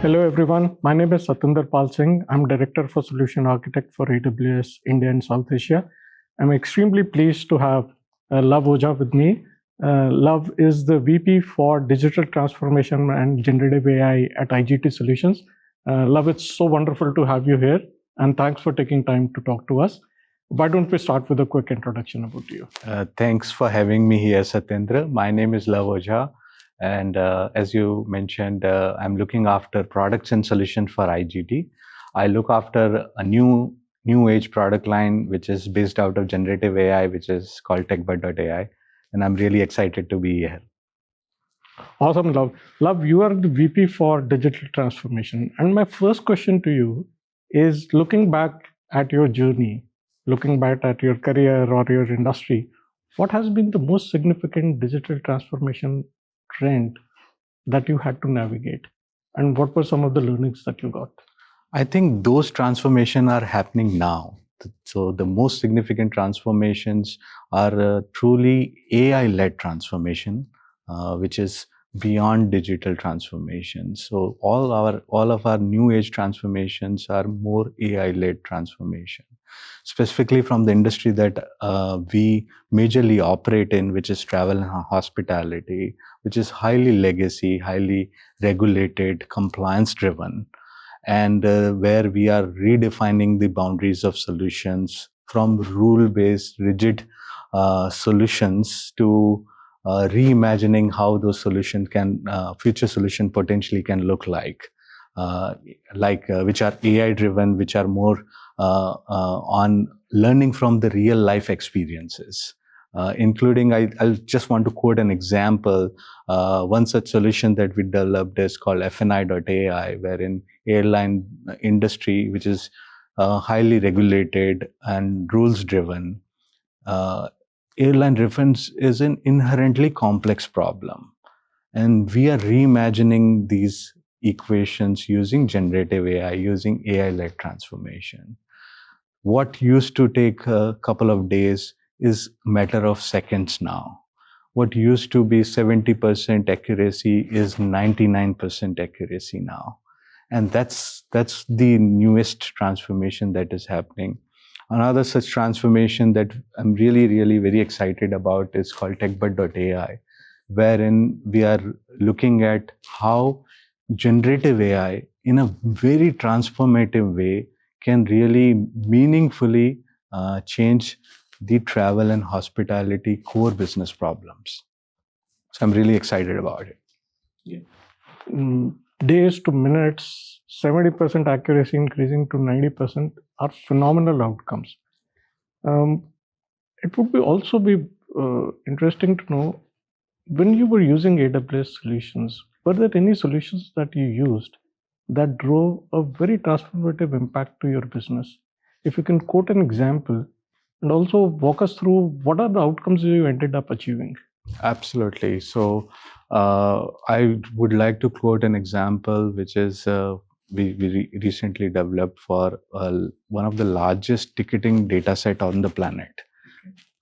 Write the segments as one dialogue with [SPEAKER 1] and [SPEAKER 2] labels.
[SPEAKER 1] Hello everyone, my name is Satinder Pal Singh. I'm Director for Solution Architect for AWS India and South Asia. I'm extremely pleased to have Love Ojha with me. Love is the VP for Digital Transformation and Generative AI at IGT Solutions. Love, it's so wonderful to have you here, and thanks for taking time to talk to us. Why don't we start with a quick introduction about you?
[SPEAKER 2] Thanks for having me here, Satyendra. My name is Love Ojha, and as you mentioned, I'm looking after products and solutions for IGT. I look after a new age product line which is based out of generative AI, which is called TechBud.ai, and I'm really excited to be here.
[SPEAKER 1] Awesome, Love. Love, you are the VP for Digital Transformation, and my first question to you is, looking back at your journey, looking back at your career or your industry, what has been the most significant digital transformation trend that you had to navigate? And what were some of the learnings that you got?
[SPEAKER 2] I think those transformations are happening now. So the most significant transformations are truly AI-led transformation, which is beyond digital transformation. So all of our new age transformations are more AI-led transformation. Specifically from the industry that we majorly operate in, which is travel and hospitality, which is highly legacy, highly regulated, compliance driven, and where we are redefining the boundaries of solutions from rule-based rigid solutions to reimagining how those solutions can, future solution potentially can look like which are AI driven, which are more on learning from the real life experiences. Including, I'll just want to quote an example. One such solution that we developed is called FA01.ai, wherein airline industry, which is highly regulated and rules driven, airline reference is an inherently complex problem. And we are reimagining these equations using generative AI, using AI-led transformation. What used to take a couple of days is a matter of seconds now. What used to be 70% accuracy is 99% accuracy now. And that's the newest transformation that is happening. Another such transformation that I'm really very excited about is called TechBud.ai, wherein we are looking at how generative AI in a very transformative way can really meaningfully change the travel and hospitality core business problems. So I'm really excited about it.
[SPEAKER 1] Yeah. Days to minutes, 70% accuracy increasing to 90% are phenomenal outcomes. It would also be interesting to know, when you were using AWS solutions, were there any solutions that you used that drove a very transformative impact to your business? If you can quote an example and also walk us through what are the outcomes you ended up achieving.
[SPEAKER 2] Absolutely. So I would like to quote an example, which is we recently developed for one of the largest ticketing data set on the planet.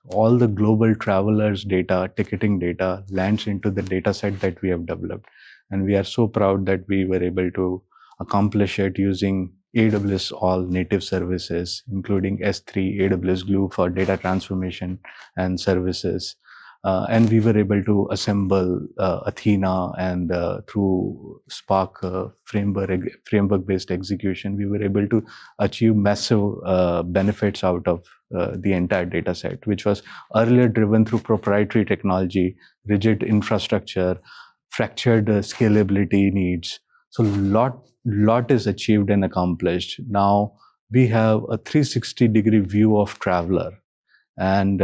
[SPEAKER 2] All the global travelers data, ticketing data lands into the data set that we have developed. And we are so proud that we were able to accomplish it using AWS all native services, including S3, AWS Glue for data transformation and services. And we were able to assemble Athena, and through Spark framework-based execution, we were able to achieve massive benefits out of the entire data set, which was earlier driven through proprietary technology, rigid infrastructure, fractured scalability needs. So lot is achieved and accomplished. Now we have a 360-degree view of traveler, and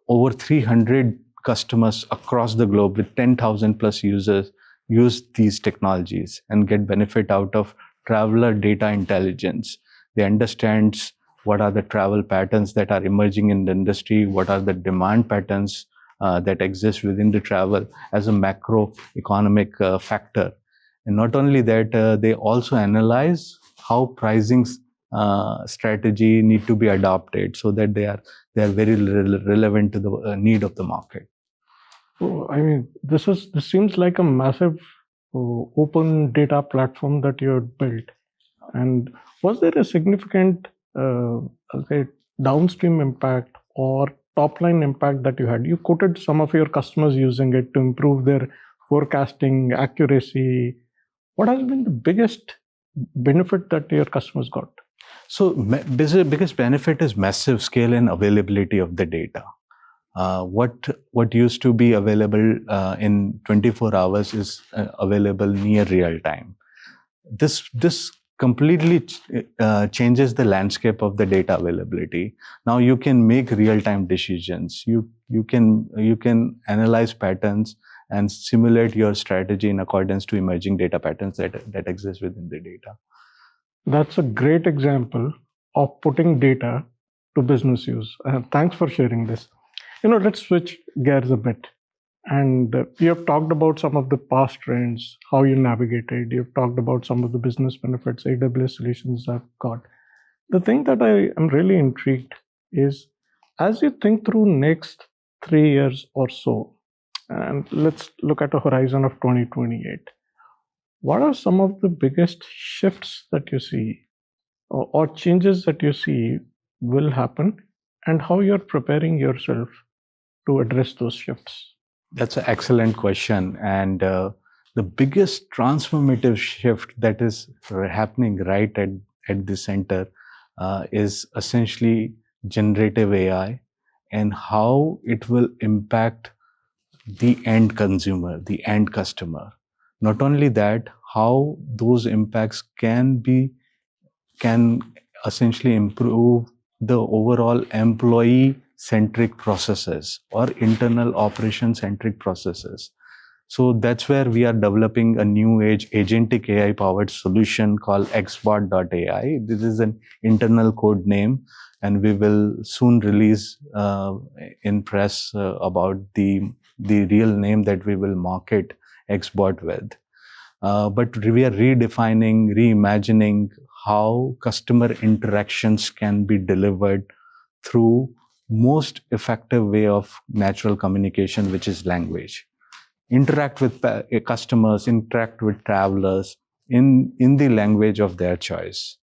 [SPEAKER 2] over 300 customers across the globe with 10,000 plus users use these technologies and get benefit out of traveler data intelligence. They understand what are the travel patterns that are emerging in the industry, what are the demand patterns that exist within the travel as a macroeconomic factor. And not only that, they also analyze how pricing strategy need to be adopted so that they are very relevant to the need of the market.
[SPEAKER 1] Oh, I mean, this seems like a massive open data platform that you had built. And was there a significant say, downstream impact or top line impact that you had? You quoted some of your customers using it to improve their forecasting accuracy. What has been the biggest benefit that your customers got?
[SPEAKER 2] So biggest benefit is massive scale and availability of the data. What used to be available in 24 hours is available near real time. This completely changes the landscape of the data availability. Now you can make real time decisions. You can analyze patterns and simulate your strategy in accordance to emerging data patterns that exist within the data.
[SPEAKER 1] That's a great example of putting data to business use. Thanks for sharing this. Let's switch gears a bit. And you have talked about some of the past trends, how you navigated. You've talked about some of the business benefits AWS solutions have got. The thing that I am really intrigued is, as you think through next 3 years or so, and let's look at a horizon of 2028, what are some of the biggest shifts that you see or changes that you see will happen, and how you're preparing yourself to address those shifts?
[SPEAKER 2] That's an excellent question. And the biggest transformative shift that is happening right at the center is essentially generative AI and how it will impact the end consumer, the end customer. Not only that, how those impacts can essentially improve the overall employee centric processes or internal operation centric processes. So that's where we are developing a new age agentic AI powered solution called xbot.ai. This is an internal code name, and we will soon release in press about the real name that we will market xbot with. But we are redefining, reimagining how customer interactions can be delivered through most effective way of natural communication, which is language. Interact with customers, interact with travelers in the language of their choice.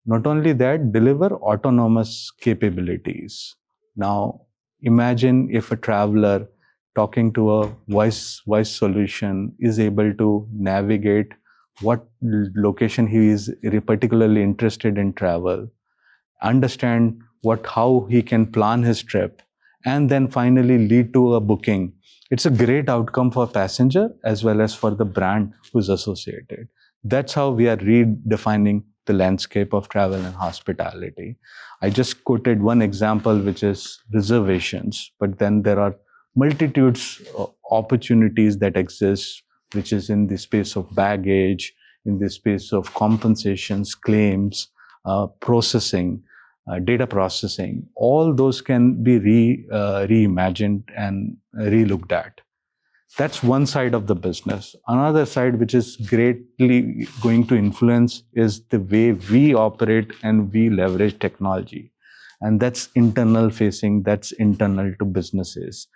[SPEAKER 2] Not only that, deliver autonomous capabilities. Now, imagine if a traveler talking to a voice solution is able to navigate what location he is particularly interested in travel, understand how he can plan his trip, and then finally lead to a booking. It's a great outcome for passenger as well as for the brand who's associated. That's how we are redefining the landscape of travel and hospitality. I just quoted one example, which is reservations, but then there are multitudes of opportunities that exist, which is in the space of baggage, in the space of compensations, claims, processing, data processing. All those can be reimagined and relooked at. That's one side of the business. Another side, which is greatly going to influence, is the way we operate and we leverage technology. And that's internal facing, that's internal to businesses.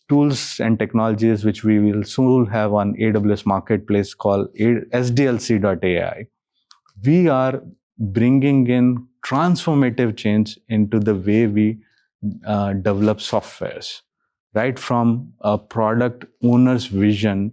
[SPEAKER 2] Tools and technologies which we will soon have on AWS Marketplace called SDLC.ai. We are bringing in transformative change into the way we develop softwares, right from a product owner's vision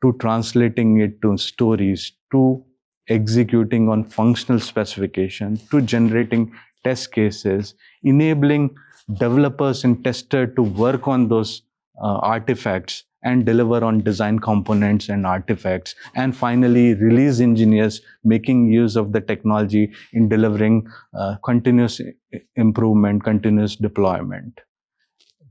[SPEAKER 2] to translating it to stories, to executing on functional specification, to generating test cases, enabling developers and testers to work on those artifacts and deliver on design components and artifacts, and finally release engineers making use of the technology in delivering continuous improvement, continuous deployment.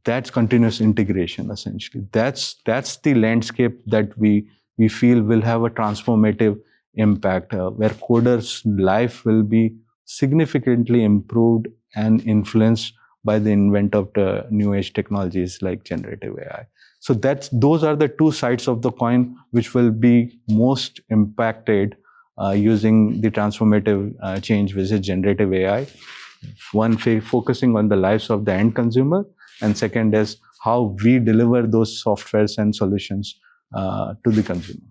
[SPEAKER 2] That's continuous integration, essentially. That's the landscape that we feel will have a transformative impact, where coders' life will be significantly improved and influenced by the invent of the new age technologies like generative AI. So those are the two sides of the coin which will be most impacted using the transformative change, which is generative AI. One focusing on the lives of the end consumer, and second is how we deliver those softwares and solutions to the consumer.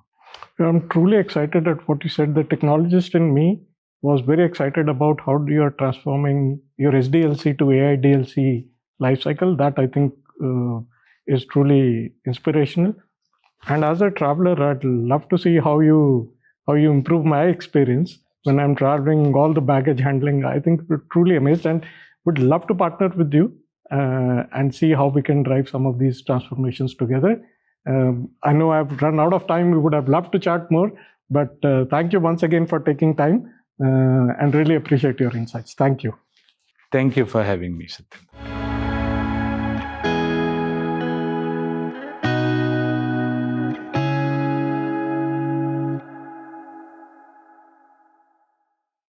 [SPEAKER 1] I'm truly excited at what you said. The technologist in me was very excited about how you are transforming your SDLC to AI DLC lifecycle. That I think is truly inspirational. And as a traveler, I'd love to see how you improve my experience when I'm traveling. All the baggage handling, I think we're truly amazed, and would love to partner with you and see how we can drive some of these transformations together. I know I've run out of time. We would have loved to chat more, but thank you once again for taking time and really appreciate your insights. Thank you.
[SPEAKER 2] Thank you for having me, Satyendra.